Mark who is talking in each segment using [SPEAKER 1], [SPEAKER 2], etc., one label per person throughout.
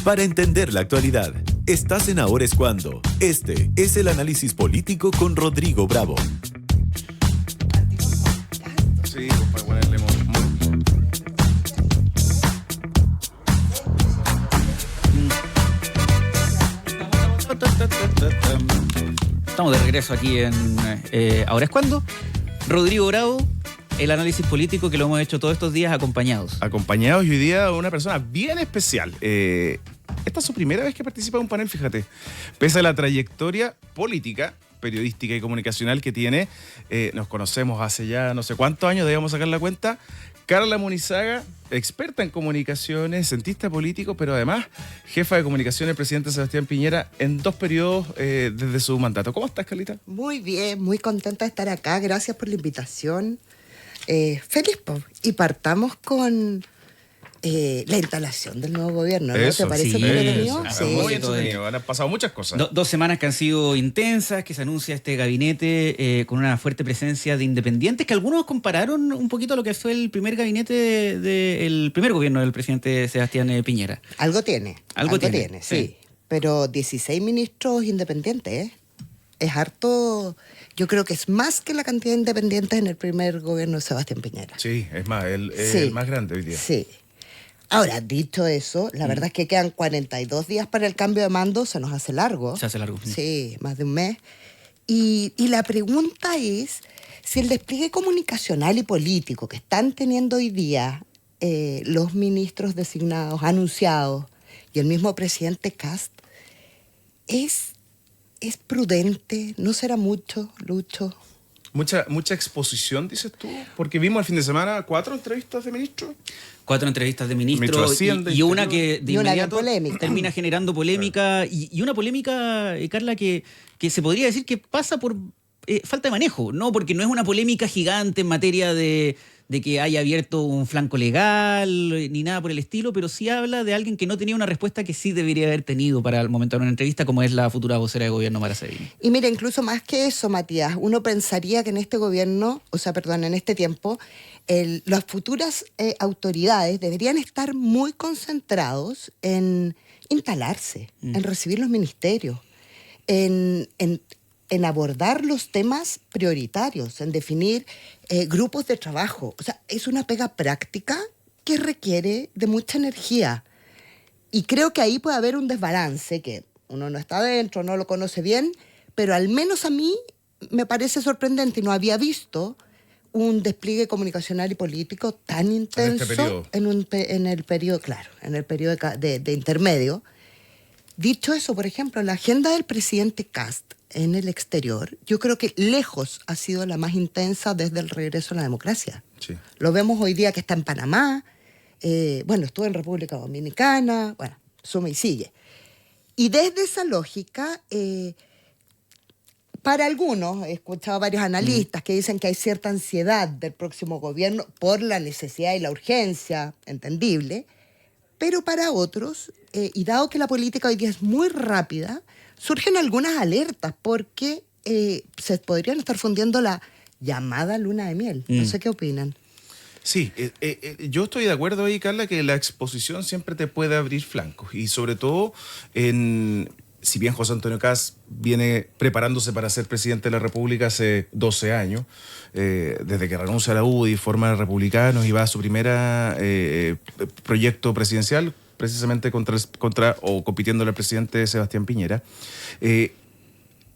[SPEAKER 1] Para entender la actualidad, estás en Ahora es Cuando. Este es el análisis político con Rodrigo Bravo.
[SPEAKER 2] Sí, para ponerle
[SPEAKER 3] Estamos de regreso aquí en Ahora es Cuando. Rodrigo Bravo, el análisis político que lo hemos hecho todos estos días acompañados.
[SPEAKER 2] Acompañados y hoy día de una persona bien especial. Esta es su primera vez que participa en un panel, fíjate. Pese a la trayectoria política, periodística y comunicacional que tiene, nos conocemos hace ya no sé cuántos años, debemos sacar la cuenta. Carla Munizaga, experta en comunicaciones, cientista político, pero además jefa de comunicación del presidente Sebastián Piñera en 2 periodos desde su mandato. ¿Cómo estás, Carlita?
[SPEAKER 4] Muy bien, muy contenta de estar acá. Gracias por la invitación. Feliz, y partamos con la instalación del nuevo gobierno, ¿no?
[SPEAKER 2] Eso,
[SPEAKER 4] ¿Te parece
[SPEAKER 3] sí,
[SPEAKER 4] entretenido?
[SPEAKER 3] eso.
[SPEAKER 2] Muy entretenido. Han pasado muchas cosas.
[SPEAKER 3] 2 semanas que han sido intensas, que se anuncia este gabinete con una fuerte presencia de independientes, que algunos compararon un poquito a lo que fue el primer gabinete del primer gobierno del presidente Sebastián Piñera.
[SPEAKER 4] Algo tiene.
[SPEAKER 3] Algo tiene,
[SPEAKER 4] sí. Pero 16 ministros independientes, ¿eh? Es harto. Yo creo que es más que la cantidad de independientes en el primer gobierno de Sebastián Piñera.
[SPEAKER 2] Sí, es más,
[SPEAKER 4] Sí.
[SPEAKER 2] el más grande hoy día.
[SPEAKER 4] Sí. Ahora, dicho eso, la verdad es que quedan 42 días para el cambio de mando, se nos hace largo.
[SPEAKER 3] Se hace largo.
[SPEAKER 4] Sí, más de un mes. Y la pregunta es si el despliegue comunicacional y político que están teniendo hoy día los ministros designados, anunciados, y el mismo presidente Kast, es prudente, no será mucho, Lucho.
[SPEAKER 2] Mucha exposición, dices tú, porque vimos el fin de semana 4 entrevistas de ministros.
[SPEAKER 3] 4 entrevistas de
[SPEAKER 2] Ministro
[SPEAKER 3] ministros
[SPEAKER 2] de Hacienda,
[SPEAKER 3] y una que de
[SPEAKER 4] Y una
[SPEAKER 3] inmediato
[SPEAKER 4] bien polémica.
[SPEAKER 3] termina generando polémica y una polémica, Carla, que se podría decir que pasa por falta de manejo, ¿no? Porque no es una polémica gigante en materia de que haya abierto un flanco legal ni nada por el estilo, pero sí habla de alguien que no tenía una respuesta que sí debería haber tenido para el momento de una entrevista, como es la futura vocera de gobierno, Mara Savini.
[SPEAKER 4] Y mira, incluso más que eso, Matías, uno pensaría que en este gobierno, en este tiempo, las futuras autoridades deberían estar muy concentrados en instalarse, en recibir los ministerios, en abordar los temas prioritarios, en definir grupos de trabajo. O sea, es una pega práctica que requiere de mucha energía. Y creo que ahí puede haber un desbalance, que uno no está adentro, no lo conoce bien, pero al menos a mí me parece sorprendente y no había visto un despliegue comunicacional y político tan intenso en el periodo, claro, en el periodo de intermedio. Dicho eso, por ejemplo, la agenda del presidente Kast en el exterior, yo creo que lejos ha sido la más intensa desde el regreso a la democracia.
[SPEAKER 2] Sí.
[SPEAKER 4] Lo vemos hoy día que está en Panamá, estuvo en República Dominicana, suma y sigue. Y desde esa lógica, para algunos, he escuchado a varios analistas que dicen que hay cierta ansiedad del próximo gobierno por la necesidad y la urgencia, entendible, pero para otros, y dado que la política hoy día es muy rápida, surgen algunas alertas porque se podrían estar fundiendo la llamada luna de miel. No sé qué opinan.
[SPEAKER 2] Sí, yo estoy de acuerdo ahí, Carla, que la exposición siempre te puede abrir flancos y sobre todo si bien José Antonio Kast viene preparándose para ser presidente de la República hace 12 años, desde que renuncia a la UDI, forma republicanos y va a su primera proyecto presidencial, precisamente contra o compitiendo al presidente Sebastián Piñera,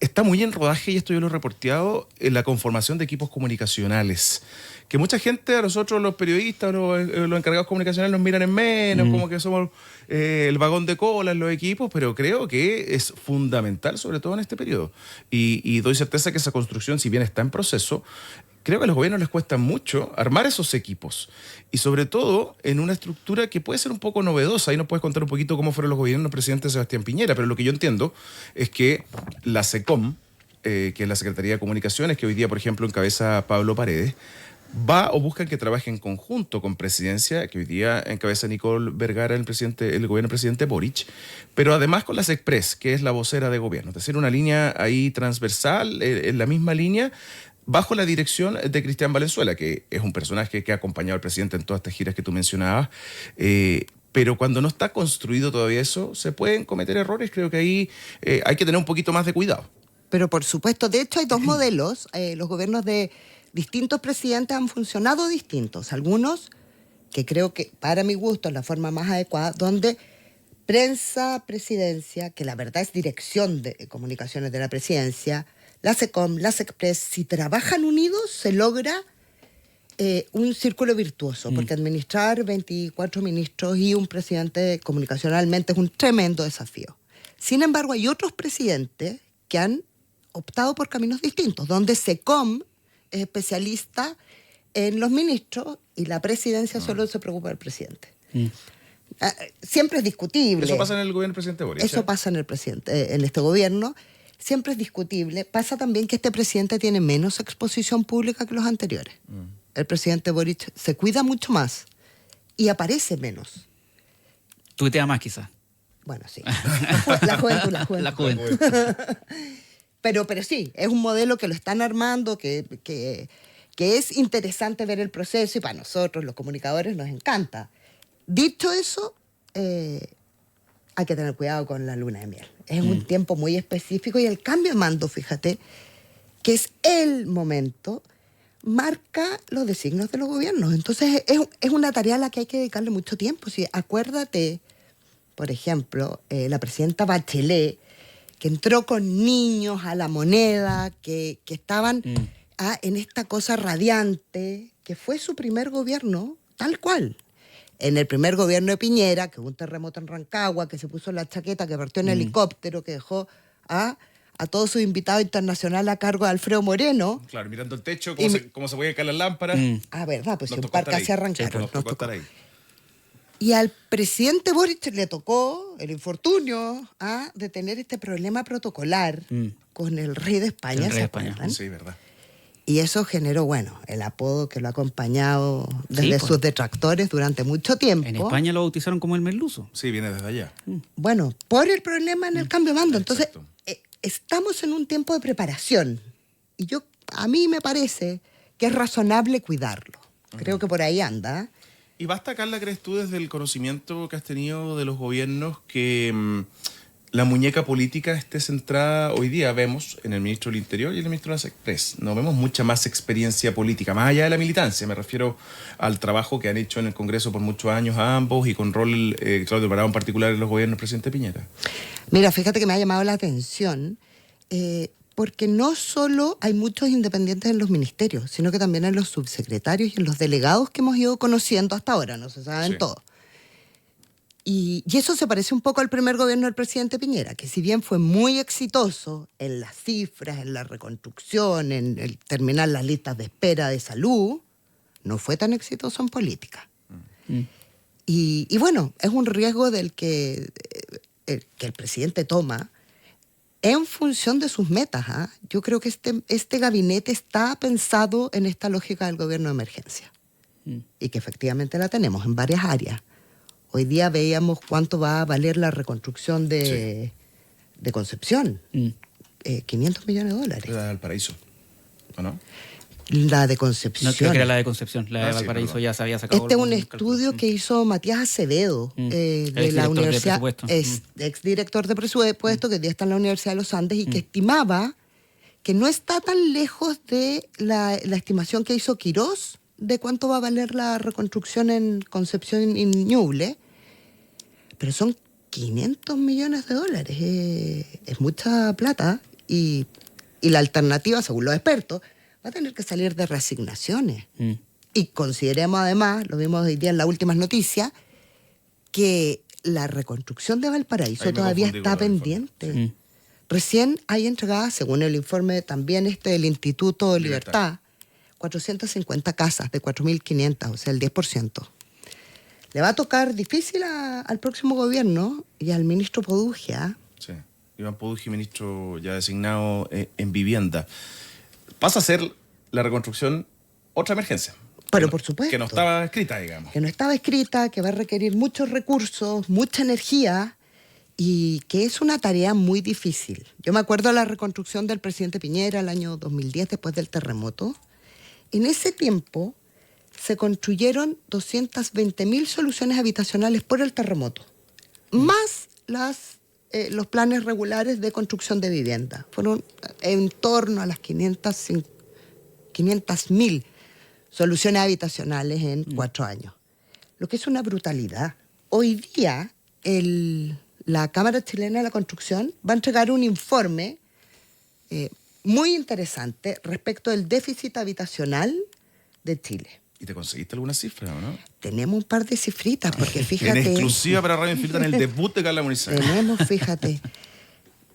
[SPEAKER 2] está muy en rodaje, y esto yo lo he reporteado, en la conformación de equipos comunicacionales. Que mucha gente, a nosotros los periodistas, los encargados comunicacionales nos miran en menos, como que somos el vagón de cola en los equipos, pero creo que es fundamental, sobre todo en este periodo. Y doy certeza que esa construcción, si bien está en proceso, creo que a los gobiernos les cuesta mucho armar esos equipos. Y sobre todo en una estructura que puede ser un poco novedosa. Ahí nos puedes contar un poquito cómo fueron los gobiernos del presidente Sebastián Piñera. Pero lo que yo entiendo es que la SECOM, que es la Secretaría de Comunicaciones, que hoy día, por ejemplo, encabeza Pablo Paredes, va o busca que trabaje en conjunto con Presidencia, que hoy día encabeza Nicole Vergara, el gobierno del presidente Boric, pero además con la SECPRES, que es la vocera de gobierno. Es decir, una línea ahí transversal, en la misma línea, bajo la dirección de Cristian Valenzuela, que es un personaje que ha acompañado al presidente en todas estas giras que tú mencionabas, Pero cuando no está construido todavía eso, se pueden cometer errores. Creo que ahí hay que tener un poquito más de cuidado.
[SPEAKER 4] Pero por supuesto, de hecho hay dos modelos. Los gobiernos de distintos presidentes han funcionado distintos. Algunos, que creo que para mi gusto es la forma más adecuada, donde prensa, presidencia, que la verdad es dirección de comunicaciones de la presidencia, la SECOM, la SECPRES, si trabajan unidos se logra un círculo virtuoso, porque administrar 24 ministros y un presidente comunicacionalmente es un tremendo desafío. Sin embargo, hay otros presidentes que han optado por caminos distintos, donde SECOM es especialista en los ministros y la presidencia solo se preocupa del presidente. Siempre es discutible.
[SPEAKER 2] Eso pasa en el gobierno del presidente Boric.
[SPEAKER 4] Eso pasa en este gobierno. Siempre es discutible. Pasa también que este presidente tiene menos exposición pública que los anteriores. El presidente Boric se cuida mucho más y aparece menos.
[SPEAKER 3] Tuitea más, quizás.
[SPEAKER 4] Bueno, sí. La juventud.
[SPEAKER 3] La juventud.
[SPEAKER 4] Pero sí, es un modelo que lo están armando, que es interesante ver el proceso y para nosotros, los comunicadores, nos encanta. Dicho eso, hay que tener cuidado con la luna de miel. Es un tiempo muy específico y el cambio de mando, fíjate, que es el momento, marca los designios de los gobiernos. Entonces es una tarea a la que hay que dedicarle mucho tiempo. Si acuérdate, por ejemplo, la presidenta Bachelet, que entró con niños a la moneda, que estaban en esta cosa radiante, que fue su primer gobierno, tal cual. En el primer gobierno de Piñera, que hubo un terremoto en Rancagua, que se puso la chaqueta, que partió en helicóptero, que dejó a todos sus invitados internacionales a cargo de Alfredo Moreno.
[SPEAKER 2] Claro, mirando el techo, cómo se podían caer las lámparas.
[SPEAKER 4] Verdad, pues si
[SPEAKER 2] Nos
[SPEAKER 4] un
[SPEAKER 2] tocó
[SPEAKER 4] par
[SPEAKER 2] estar ahí.
[SPEAKER 4] casi arrancaron.
[SPEAKER 2] Nos tocó estar ahí.
[SPEAKER 4] Y al presidente Boric le tocó el infortunio de tener este problema protocolar con el rey de España.
[SPEAKER 3] El rey de España.
[SPEAKER 2] Sí, verdad.
[SPEAKER 4] Y eso generó, bueno, el apodo que lo ha acompañado desde
[SPEAKER 3] pues.
[SPEAKER 4] sus detractores durante mucho tiempo.
[SPEAKER 3] En España lo bautizaron como el merluzo.
[SPEAKER 2] Sí, viene desde allá.
[SPEAKER 4] Bueno, por el problema en el cambio de mando. Entonces,
[SPEAKER 2] Exacto.
[SPEAKER 4] estamos en un tiempo de preparación. Y a mí me parece que es razonable cuidarlo. Creo que por ahí anda.
[SPEAKER 2] ¿Y basta, Carla, crees tú, desde el conocimiento que has tenido de los gobiernos, que la muñeca política esté centrada hoy día? Vemos en el ministro del Interior y en el ministro de la SECPRES. No vemos mucha más experiencia política, más allá de la militancia. Me refiero al trabajo que han hecho en el Congreso por muchos años a ambos y con rol, Claudio Alvarado en particular, en los gobiernos del presidente Piñera.
[SPEAKER 4] Mira, fíjate que me ha llamado la atención porque no solo hay muchos independientes en los ministerios, sino que también en los subsecretarios y en los delegados que hemos ido conociendo hasta ahora, no se saben todo. Y eso se parece un poco al primer gobierno del presidente Piñera, que si bien fue muy exitoso en las cifras, en la reconstrucción, en el terminar las listas de espera de salud, no fue tan exitoso en política. Y bueno, es un riesgo del que el presidente toma en función de sus metas. Yo creo que este gabinete está pensado en esta lógica del gobierno de emergencia y que efectivamente la tenemos en varias áreas. Hoy día veíamos cuánto va a valer la reconstrucción de Concepción. 500 millones de dólares.
[SPEAKER 2] La del Paraíso, ¿o no?
[SPEAKER 4] La de Concepción.
[SPEAKER 3] No, creo que era la de Concepción. La de Valparaíso
[SPEAKER 2] perdón.
[SPEAKER 3] ya se había sacado.
[SPEAKER 4] Este es un
[SPEAKER 3] algún
[SPEAKER 4] estudio que hizo Matías Acevedo de la
[SPEAKER 3] exdirector de
[SPEAKER 4] Universidad,
[SPEAKER 3] presupuesto.
[SPEAKER 4] exdirector de presupuesto, que hoy día está en la Universidad de los Andes y que estimaba que no está tan lejos de la estimación que hizo Quirós de cuánto va a valer la reconstrucción en Concepción y Ñuble, pero son 500 millones de dólares. Es mucha plata y la alternativa, según los expertos, va a tener que salir de reasignaciones. Y consideremos además, lo vimos hoy día en las últimas noticias, que la reconstrucción de Valparaíso todavía está pendiente. Recién hay entregadas, según el informe también del Instituto Libertad, 450 casas de 4.500, o sea, el 10%. Le va a tocar difícil al próximo gobierno y al ministro Podugia.
[SPEAKER 2] Sí, Iván Podugia, ministro ya designado en vivienda. Pasa a ser la reconstrucción otra emergencia.
[SPEAKER 4] Pero por supuesto.
[SPEAKER 2] Que no estaba escrita, digamos.
[SPEAKER 4] Que no estaba escrita, que va a requerir muchos recursos, mucha energía y que es una tarea muy difícil. Yo me acuerdo de la reconstrucción del presidente Piñera el año 2010, después del terremoto. En ese tiempo se construyeron 220.000 soluciones habitacionales por el terremoto, más los planes regulares de construcción de vivienda. Fueron en torno a las 500.000 soluciones habitacionales en 4 años, lo que es una brutalidad. Hoy día, la Cámara Chilena de la Construcción va a entregar un informe muy interesante respecto del déficit habitacional de Chile.
[SPEAKER 2] ¿Y te conseguiste alguna cifra o no?
[SPEAKER 4] Tenemos un par de cifritas, porque
[SPEAKER 2] En
[SPEAKER 4] fíjate...
[SPEAKER 2] exclusiva para Radio Infinita, en el debut de Carla Munizaga.
[SPEAKER 4] Tenemos, fíjate,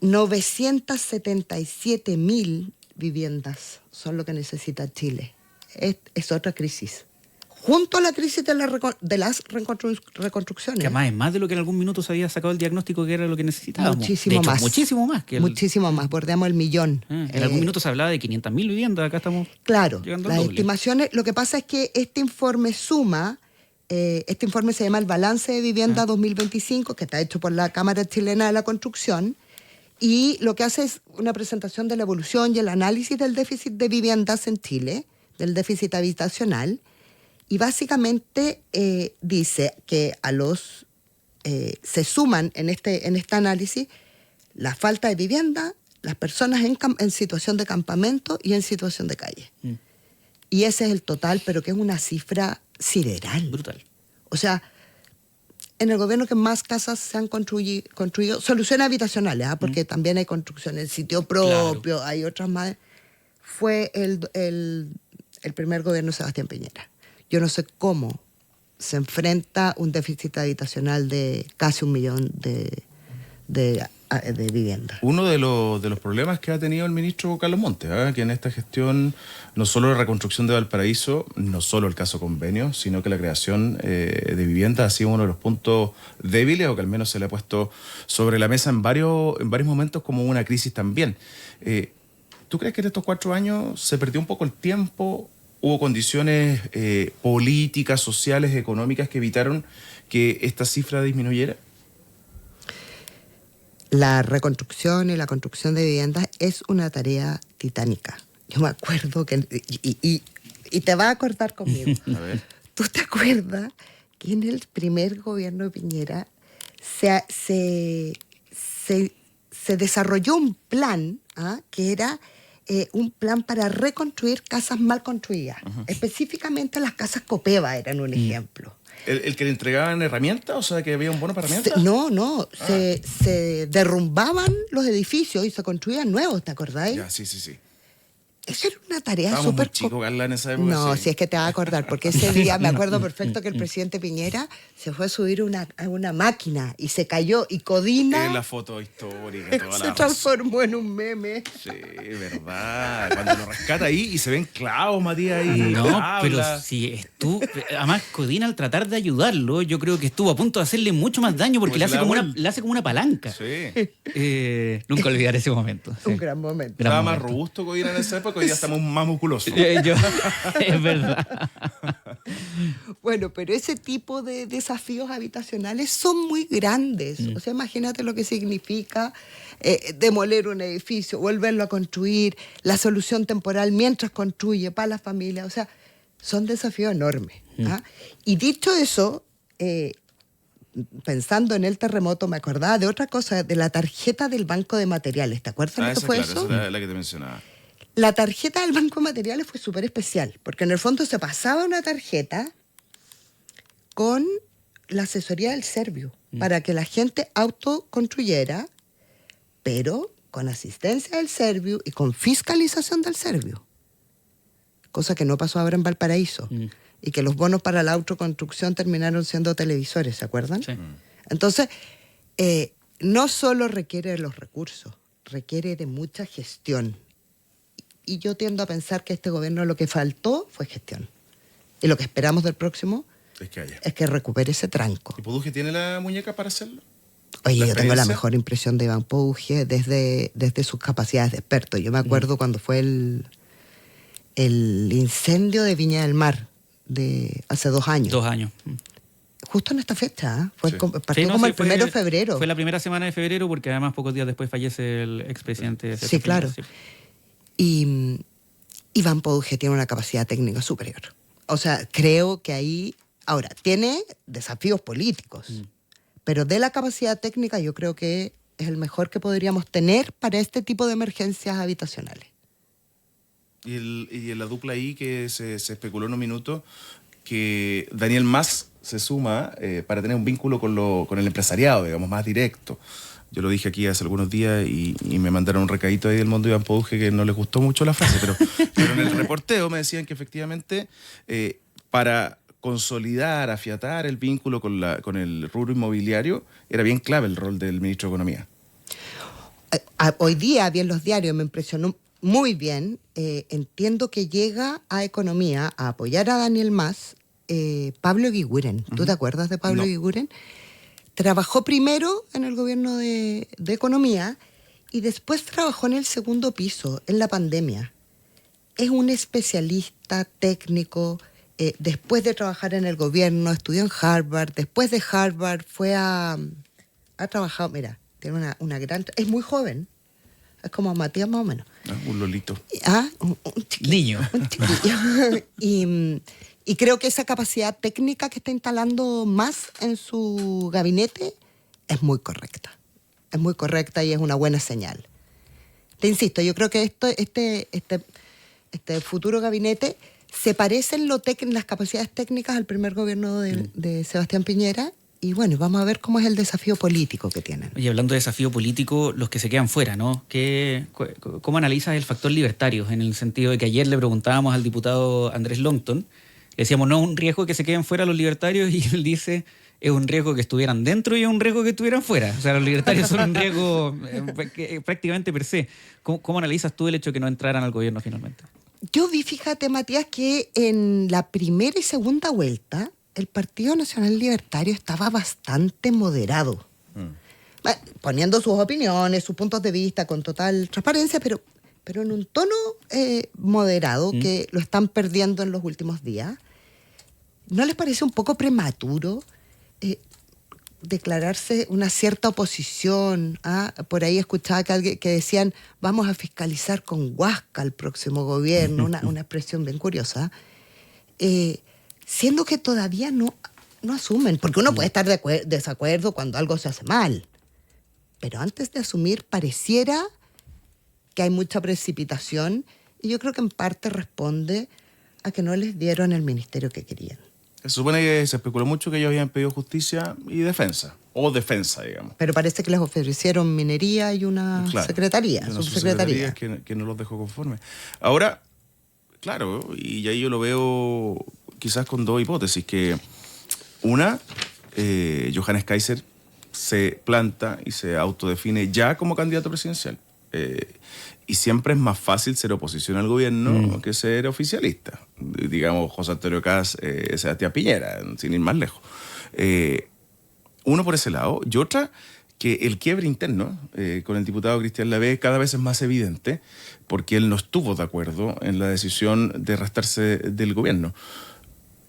[SPEAKER 4] 977.000 viviendas son lo que necesita Chile. Es otra crisis. Junto a la crisis de las reconstrucciones.
[SPEAKER 3] Que además es más de lo que en algún minuto se había sacado el diagnóstico que era lo que necesitábamos.
[SPEAKER 4] Muchísimo
[SPEAKER 3] de hecho,
[SPEAKER 4] más.
[SPEAKER 3] Muchísimo más.
[SPEAKER 4] Muchísimo más, bordeamos el millón.
[SPEAKER 3] En algún minuto se hablaba de 500.000 viviendas, acá estamos
[SPEAKER 4] Claro,
[SPEAKER 3] llegando al
[SPEAKER 4] las
[SPEAKER 3] doble.
[SPEAKER 4] estimaciones, lo que pasa es que este informe suma, este informe se llama el Balance de Vivienda 2025, que está hecho por la Cámara Chilena de la Construcción, y lo que hace es una presentación de la evolución y el análisis del déficit de viviendas en Chile, del déficit habitacional, y básicamente dice que se suman en este análisis la falta de vivienda, las personas en situación de campamento y en situación de calle. Y ese es el total, pero que es una cifra sideral.
[SPEAKER 3] Brutal.
[SPEAKER 4] O sea, en el gobierno que más casas se han construido soluciones habitacionales, porque también hay construcción en sitio propio, claro. Hay otras más. Fue el primer gobierno de Sebastián Piñera. Yo no sé cómo se enfrenta un déficit habitacional de casi 1 millón de viviendas.
[SPEAKER 2] Uno de los problemas que ha tenido el ministro Carlos Montes, que en esta gestión, no solo la reconstrucción de Valparaíso, no solo el caso convenio, sino que la creación de vivienda ha sido uno de los puntos débiles, o que al menos se le ha puesto sobre la mesa en varios momentos como una crisis también. ¿Tú crees que en estos 4 años se perdió un poco el tiempo? ¿Hubo condiciones políticas, sociales, económicas que evitaron que esta cifra disminuyera?
[SPEAKER 4] La reconstrucción y la construcción de viviendas es una tarea titánica. Yo me acuerdo que... Y te vas a acordar conmigo.
[SPEAKER 2] A ver.
[SPEAKER 4] ¿Tú te acuerdas que en el primer gobierno de Piñera se desarrolló un plan que era un plan para reconstruir casas mal construidas? Uh-huh. Específicamente las casas Copeva eran un ejemplo.
[SPEAKER 2] ¿El que le entregaban herramientas? O sea, que había un bono para herramientas.
[SPEAKER 4] Se derrumbaban los edificios y se construían nuevos, ¿te acordáis?
[SPEAKER 2] Ya, sí.
[SPEAKER 4] Eso era una tarea súper...
[SPEAKER 2] Estábamos muy chicos, Carla, en esa época.
[SPEAKER 4] No, si es que te vas a acordar, porque ese día me acuerdo perfecto que el presidente Piñera se fue a subir a una máquina y se cayó, y Codina...
[SPEAKER 2] Es la foto histórica. Toda
[SPEAKER 4] se transformó en un meme.
[SPEAKER 2] Sí, verdad. Cuando lo rescata ahí y se ven clavos, Matías, ahí.
[SPEAKER 3] No, pero si estuvo... Además, Codina, al tratar de ayudarlo, yo creo que estuvo a punto de hacerle mucho más daño, porque le hace como una palanca.
[SPEAKER 2] Sí.
[SPEAKER 3] Nunca olvidaré ese momento.
[SPEAKER 4] Un gran momento.
[SPEAKER 2] Estaba más robusto Codina en esa época, hoy ya estamos más musculosos.
[SPEAKER 3] Es verdad.
[SPEAKER 4] Bueno, pero ese tipo de desafíos habitacionales son muy grandes. O sea, imagínate lo que significa demoler un edificio, volverlo a construir, la solución temporal mientras construye para la familia. O sea, son desafíos enormes. Y dicho eso, pensando en el terremoto, me acordaba de otra cosa, de la tarjeta del Banco de Materiales. ¿Te acuerdas lo que fue eso?
[SPEAKER 2] Esa es la que te mencionaba.
[SPEAKER 4] La tarjeta del Banco de Materiales fue súper especial, porque en el fondo se pasaba una tarjeta con la asesoría del Serviu, para que la gente autoconstruyera, pero con asistencia del Serviu y con fiscalización del Serviu. Cosa que no pasó ahora en Valparaíso. Y que los bonos para la autoconstrucción terminaron siendo televisores, ¿se acuerdan?
[SPEAKER 3] Sí.
[SPEAKER 4] Entonces, no solo requiere de los recursos, requiere de mucha gestión. Y yo tiendo a pensar que a este gobierno lo que faltó fue gestión. Y lo que esperamos del próximo es que recupere ese tranco.
[SPEAKER 2] ¿Y Pouge tiene la muñeca para hacerlo?
[SPEAKER 4] Oye, yo tengo la mejor impresión de Iván Pouge desde sus capacidades de experto. Yo me acuerdo cuando fue el incendio de Viña del Mar de hace 2 años.
[SPEAKER 3] 2 años.
[SPEAKER 4] Justo en esta fecha,
[SPEAKER 3] partió
[SPEAKER 4] como el 1 de febrero.
[SPEAKER 3] Fue la primera semana de febrero, porque además pocos días después fallece el expresidente.
[SPEAKER 4] Sí, claro.
[SPEAKER 3] Sí.
[SPEAKER 4] Y Iván Pouge tiene una capacidad técnica superior. O sea, creo que ahí, ahora, tiene desafíos políticos, pero de la capacidad técnica yo creo que es el mejor que podríamos tener para este tipo de emergencias habitacionales.
[SPEAKER 2] Y en la dupla ahí que se especuló en un minuto, que Daniel Mas se suma para tener un vínculo con el empresariado, digamos, más directo. Yo lo dije aquí hace algunos días y me mandaron un recadito ahí del Mundo Iván Poduje que no les gustó mucho la frase, pero en el reporteo me decían que efectivamente para consolidar, afiatar el vínculo con el rubro inmobiliario era bien clave el rol del ministro de Economía.
[SPEAKER 4] Hoy día vi en los diarios, me impresionó muy bien. Entiendo que llega a Economía a apoyar a Daniel Mas Pablo Eguiguren. ¿Tú te acuerdas de Pablo Eguiguren? Trabajó primero en el gobierno de Economía y después trabajó en el segundo piso, en la pandemia. Es un especialista técnico. Después de trabajar en el gobierno, estudió en Harvard. Después de Harvard ha trabajado, mira, tiene una gran... Es muy joven. Es como Matías más o menos.
[SPEAKER 2] Un lolito.
[SPEAKER 3] Un chiquillo.
[SPEAKER 4] Un chiquillo. Y creo que esa capacidad técnica que está instalando Mas en su gabinete es muy correcta. Es muy correcta y es una buena señal. Te insisto, yo creo que este futuro gabinete se parece en las capacidades técnicas al primer gobierno de Sebastián Piñera. Y bueno, vamos a ver cómo es el desafío político que tienen.
[SPEAKER 3] Y hablando de desafío político, los que se quedan fuera, ¿no? ¿Cómo analizas el factor libertario? En el sentido de que ayer le preguntábamos al diputado Andrés Longton, le decíamos, no es un riesgo que se queden fuera los libertarios, y él dice, es un riesgo que estuvieran dentro y es un riesgo que estuvieran fuera. O sea, los libertarios son un riesgo prácticamente per se. ¿Cómo analizas tú el hecho de que no entraran al gobierno finalmente?
[SPEAKER 4] Yo vi, fíjate, Matías, que en la primera y segunda vuelta el Partido Nacional Libertario estaba bastante moderado. Poniendo sus opiniones, sus puntos de vista con total transparencia, pero en un tono moderado que lo están perdiendo en los últimos días. ¿No les parece un poco prematuro declararse una cierta oposición? Por ahí escuchaba que decían, vamos a fiscalizar con Huasca el próximo gobierno, una expresión bien curiosa. Siendo que todavía no asumen, porque uno puede estar de desacuerdo cuando algo se hace mal, pero antes de asumir pareciera que hay mucha precipitación, y yo creo que en parte responde a que no les dieron el ministerio que querían.
[SPEAKER 2] Se supone que se especuló mucho que ellos habían pedido justicia y defensa, o defensa, digamos.
[SPEAKER 4] Pero parece que les ofrecieron minería y una secretaría, subsecretaría.
[SPEAKER 2] Que no los dejó conforme. Ahora, claro, y ahí yo lo veo quizás con dos hipótesis, que una, Johannes Kaiser se planta y se autodefine ya como candidato presidencial. Y siempre es más fácil ser oposición al gobierno que ser oficialista. Digamos, José Antonio Caz, Sebastián Piñera, sin ir más lejos. Uno por ese lado. Y otra, que el quiebre interno con el diputado Cristian Lavé cada vez es más evidente, porque él no estuvo de acuerdo en la decisión de restarse del gobierno.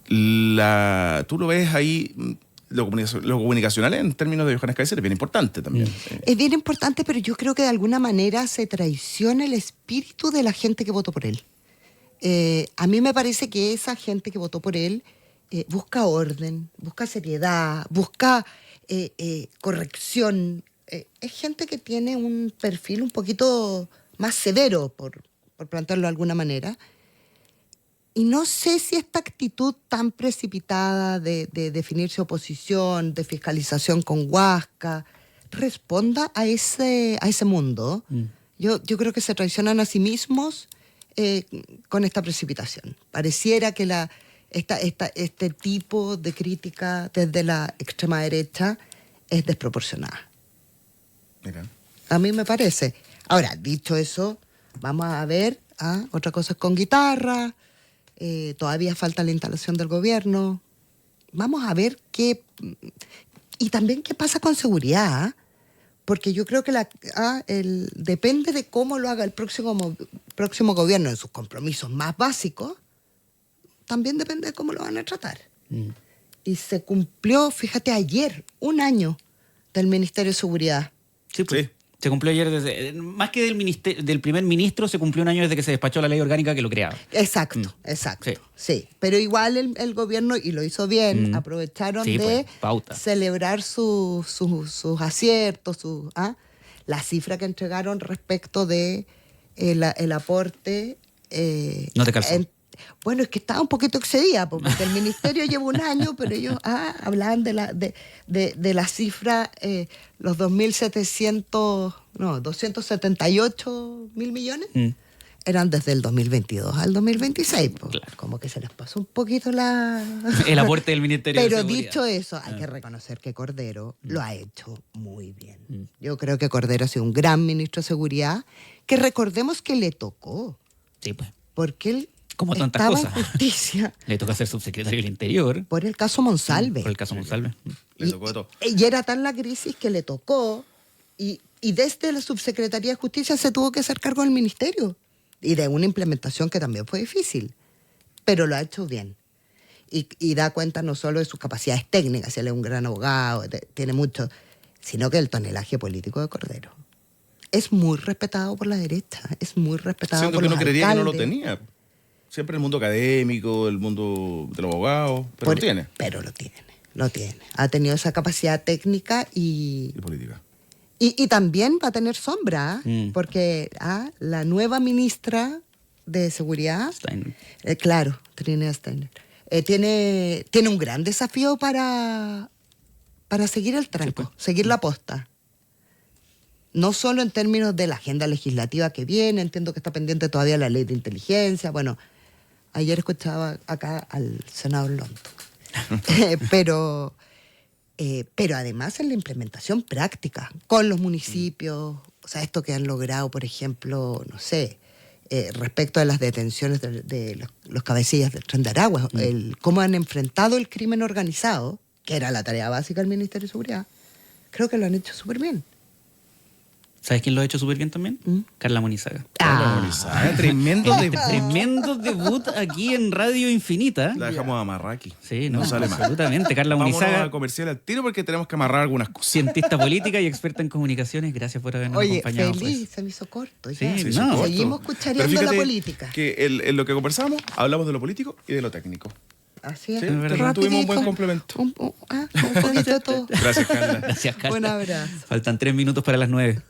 [SPEAKER 2] Tú lo ves ahí... Lo comunicacional en términos de Johannes Kaiser es bien importante también.
[SPEAKER 4] Es bien importante, pero yo creo que de alguna manera se traiciona el espíritu de la gente que votó por él. A mí me parece que esa gente que votó por él busca orden, busca seriedad, busca corrección. Es gente que tiene un perfil un poquito más severo, por plantearlo de alguna manera. Y no sé si esta actitud tan precipitada de definirse oposición, de fiscalización con Huasca, responda a ese mundo. Yo creo que se traicionan a sí mismos con esta precipitación. Pareciera que este tipo de crítica desde la extrema derecha es desproporcionada.
[SPEAKER 2] Mira.
[SPEAKER 4] A mí me parece. Ahora, dicho eso, vamos a ver otra cosa es con guitarra. Todavía falta la instalación del gobierno. Vamos a ver qué... Y también qué pasa con seguridad, porque yo creo que depende de cómo lo haga el próximo gobierno en sus compromisos más básicos, también depende de cómo lo van a tratar. Y se cumplió, fíjate, ayer, 1 año del Ministerio de Seguridad.
[SPEAKER 3] Sí, Se cumplió ayer, más que del primer ministro, se cumplió un año desde que se despachó la ley orgánica que lo creaba.
[SPEAKER 4] Exacto. Sí. Pero igual el gobierno, y lo hizo bien, aprovecharon
[SPEAKER 3] Sí,
[SPEAKER 4] de
[SPEAKER 3] pues, pauta.
[SPEAKER 4] celebrar sus aciertos, la cifra que entregaron respecto de el aporte.
[SPEAKER 3] No te calzó.
[SPEAKER 4] Bueno, es que estaba un poquito excedida, porque el ministerio lleva un año, pero ellos hablaban de la cifra, los 278 mil millones, eran desde el 2022 al 2026. Pues,
[SPEAKER 3] claro.
[SPEAKER 4] Como que se les pasó un poquito
[SPEAKER 3] El aporte del Ministerio de
[SPEAKER 4] Pero
[SPEAKER 3] Seguridad.
[SPEAKER 4] dicho eso, hay que reconocer que Cordero lo ha hecho muy bien. Yo creo que Cordero ha sido un gran ministro de Seguridad, que recordemos que le tocó,
[SPEAKER 3] Sí, pues.
[SPEAKER 4] porque él
[SPEAKER 3] Como tantas
[SPEAKER 4] estaba
[SPEAKER 3] cosas.
[SPEAKER 4] en justicia
[SPEAKER 3] Le toca ser subsecretario del Interior.
[SPEAKER 4] por el caso Monsalve.
[SPEAKER 3] Por el caso Monsalve.
[SPEAKER 2] Le tocó de todo.
[SPEAKER 4] Y era tan la crisis que le tocó, y desde la Subsecretaría de Justicia se tuvo que hacer cargo del ministerio, y de una implementación que también fue difícil, pero lo ha hecho bien. Y da cuenta no solo de sus capacidades técnicas, él es un gran abogado, tiene mucho, sino que el tonelaje político de Cordero es muy respetado por la derecha, es muy respetado
[SPEAKER 2] Siento
[SPEAKER 4] por
[SPEAKER 2] que
[SPEAKER 4] los
[SPEAKER 2] no creería que no lo
[SPEAKER 4] alcaldes.
[SPEAKER 2] tenía. Siempre el mundo académico, el mundo de los abogados, pero lo tiene.
[SPEAKER 4] Pero lo tiene. Ha tenido esa capacidad técnica
[SPEAKER 2] Y política.
[SPEAKER 4] y también va a tener sombra,
[SPEAKER 3] Mm.
[SPEAKER 4] porque la nueva ministra de Seguridad,
[SPEAKER 3] Steiner.
[SPEAKER 4] claro, Trinidad Steiner, tiene un gran desafío para seguir el tranco, seguir la posta. No solo en términos de la agenda legislativa que viene, entiendo que está pendiente todavía la ley de inteligencia. Bueno, ayer escuchaba acá al senador Lonto. pero además en la implementación práctica con los municipios, o sea, esto que han logrado, por ejemplo, no sé, respecto a las detenciones de los cabecillas del Tren de Aragua, cómo han enfrentado el crimen organizado, que era la tarea básica del Ministerio de Seguridad, creo que lo han hecho súper bien.
[SPEAKER 3] ¿Sabes quién lo ha hecho súper bien también? Carla Monizaga.
[SPEAKER 2] Tremendo debut.
[SPEAKER 3] Tremendo debut aquí en Radio Infinita.
[SPEAKER 2] La dejamos amarrar aquí.
[SPEAKER 3] Sí, no,
[SPEAKER 2] sale mal.
[SPEAKER 3] absolutamente. Carla
[SPEAKER 2] Vámonos
[SPEAKER 3] Monizaga,
[SPEAKER 2] a comercial al tiro porque tenemos que amarrar algunas cosas.
[SPEAKER 3] cientista política y experta en comunicaciones. Gracias por habernos
[SPEAKER 4] Oye,
[SPEAKER 3] acompañado.
[SPEAKER 4] feliz,
[SPEAKER 3] pues.
[SPEAKER 4] se me hizo corto.
[SPEAKER 3] Sí,
[SPEAKER 4] ya.
[SPEAKER 3] se hizo corto.
[SPEAKER 4] Seguimos
[SPEAKER 2] Pero
[SPEAKER 4] cuchareando la
[SPEAKER 2] fíjate
[SPEAKER 4] política.
[SPEAKER 2] Que en lo que conversamos, hablamos de lo político y de lo técnico.
[SPEAKER 4] Así es.
[SPEAKER 2] Sí,
[SPEAKER 3] verdad.
[SPEAKER 2] tuvimos un buen
[SPEAKER 4] Rapidito.
[SPEAKER 2] complemento.
[SPEAKER 4] Un poquito de todo.
[SPEAKER 3] Gracias, Carla.
[SPEAKER 4] Un abrazo.
[SPEAKER 3] Faltan 3 minutos para las 9.